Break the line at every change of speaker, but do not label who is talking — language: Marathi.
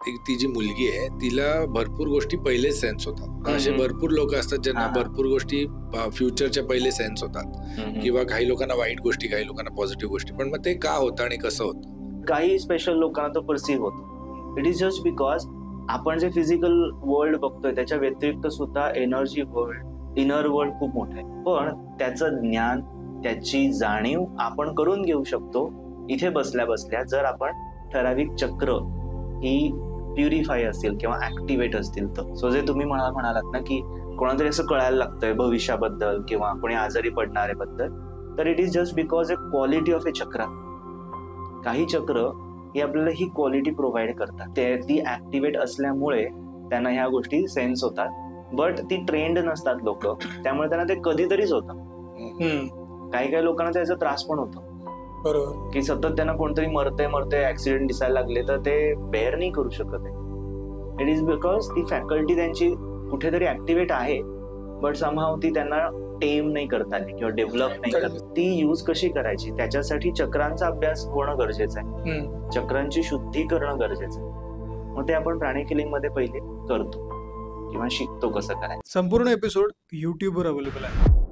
ती जी मुलगी आहे तिला भरपूर गोष्टी पहिले सेन्स होतात. असे भरपूर लोक असतात ज्यांना भरपूर गोष्टी फ्युचरच्या पहिले सेन्स होतात, किंवा काही लोकांना वाईट गोष्टी, काही लोकांना पॉझिटिव्ह गोष्टी. पण मग ते का होतं आणि कसं होतं?
काही स्पेशल लोकांना तो परसिव्ह होतो. इट इज जस्ट बिकॉज आपण जे फिजिकल वर्ल्ड बघतोय त्याच्या व्यतिरिक्त सुद्धा एनर्जी वर्ल्ड, इनर वर्ल्ड खूप मोठं आहे. पण त्याचं ज्ञान, त्याची जाणीव आपण करून घेऊ शकतो इथे बसल्या बसल्या, जर आपण ठराविक चक्र ही प्युरिफाय असतील किंवा ऍक्टिव्हेट असतील तर. सो जे तुम्ही म्हणालात ना की कोणातरी असं कळायला लागतंय भविष्याबद्दल किंवा कोणी आजारी पडणाऱ्याबद्दल, तर it is just because a quality of a chakra. काही चक्र ही आपल्याला ही क्वालिटी प्रोव्हाइड करतात. ती ऍक्टिव्हेट असल्यामुळे त्यांना ह्या गोष्टी सेन्स होतात. बट ती ट्रेंड नसतात लोक, त्यामुळे त्यांना ते कधीतरीच होतं. काही लोकांना त्याचा त्रास पण होतो.
बरोबर.
की सतत त्यांना कोणतरी मरते ऍक्सिडेंट दिसायला लागले तर ते बेअर नाही करू शकत आहे. इट इज बिकॉज ती फॅकल्टी त्यांची कुठेतरी ऍक्टिव्हेट आहे, बट समहाव ती त्यांना टेम नाही करता आली किंवा डेव्हलप नाही करत. ती यूज कशी करायची त्याच्यासाठी चक्रांचा अभ्यास होणं गरजेचं आहे. चक्रांची शुद्धी करणं गरजेचं आहे. मग ते आपण प्राणिक हिलिंग मध्ये पहिले करतो किंवा शिकतो कसं करायचं.
संपूर्ण एपिसोड YouTube वर अवेलेबल आहे.